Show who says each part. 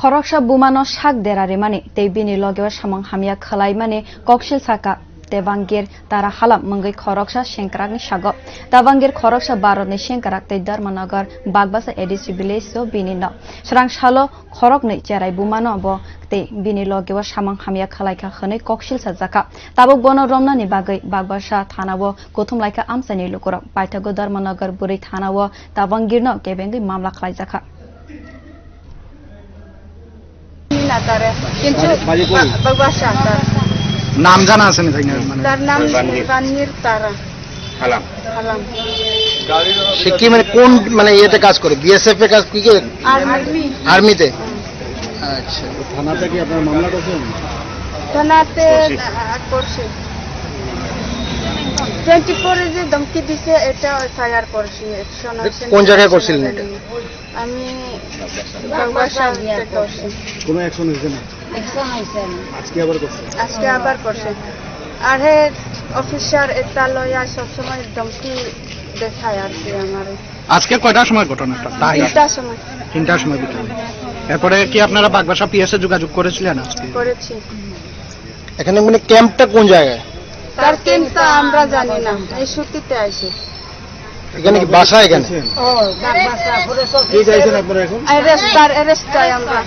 Speaker 1: খরকসা বুমানো শাক দেরারে মানে তেই বিনি লগেও সামং হামিয়া খালাই মানে ককশিল সাকা তেবাঙ্গের তারা হালাম মঙ্গই খরকসা সেংকরাকনি সাগ তাবাঙ্গের খরকসা বারনি সেংকরাক তেই ধর্মনগর বাগবাসা এডিসি ভিলেজ বিনি ন স্রাং সালো খরকনি চেরাই বুমানো ব তেই বিনি লগেও সামং হামিয়া খালাইকা খনে ককশিল সাজাকা তাবক বন রমনানি বাগৈ বাগবাসা থানাও গথুমলাইকা আমসানি লুকরক পাইথাগো ধর্মনগর বুरै থানাও তাবাঙ্গির ন কেবেঙ্গি মামলা খালাইজাখা
Speaker 2: নাম জানা আছে না
Speaker 3: তার নাম বানির তারা
Speaker 2: হালাম
Speaker 3: হালাম
Speaker 2: সে কি মানে কোন মানে ইয়েতে কাজ করে বিএসএফ এ কাজ কি আর্মিতে আচ্ছা থানাতে কি আপনার মামলা করছেন
Speaker 3: থানাতে করছে 24 এ যে ধমকি দিছে এটা এফআইআর করছি
Speaker 2: কোন জায়গায় করছিলেন এটা
Speaker 3: আমি বাগবাসাতে করছি
Speaker 2: কোনো অ্যাকশন হইছে না
Speaker 3: এক্সাম হইছে না
Speaker 2: আজকে আবার করছে
Speaker 3: আর হে অফিসার এটা লয়া সব সময় ধমকি দেখায় আর কি আমারে
Speaker 2: আজকে কয়টার সময় ঘটনাটা তাই 3টার সময় ঘটনা এরপরে কি আপনারা বাগবাসা পিএস এ যোগাযোগ করেছিলেন আজকে
Speaker 3: করেছি
Speaker 2: এখানে মানে ক্যাম্পটা কোন জায়গায়
Speaker 3: তার কেনটা আমরা জানি না এই ছুটিতে আইছে
Speaker 2: এখানে কি বাসা এখানে
Speaker 3: ও বাসা পুরো সব কি চাইছেন আপনারা এখন অ্যারেস্ট চাই আমরা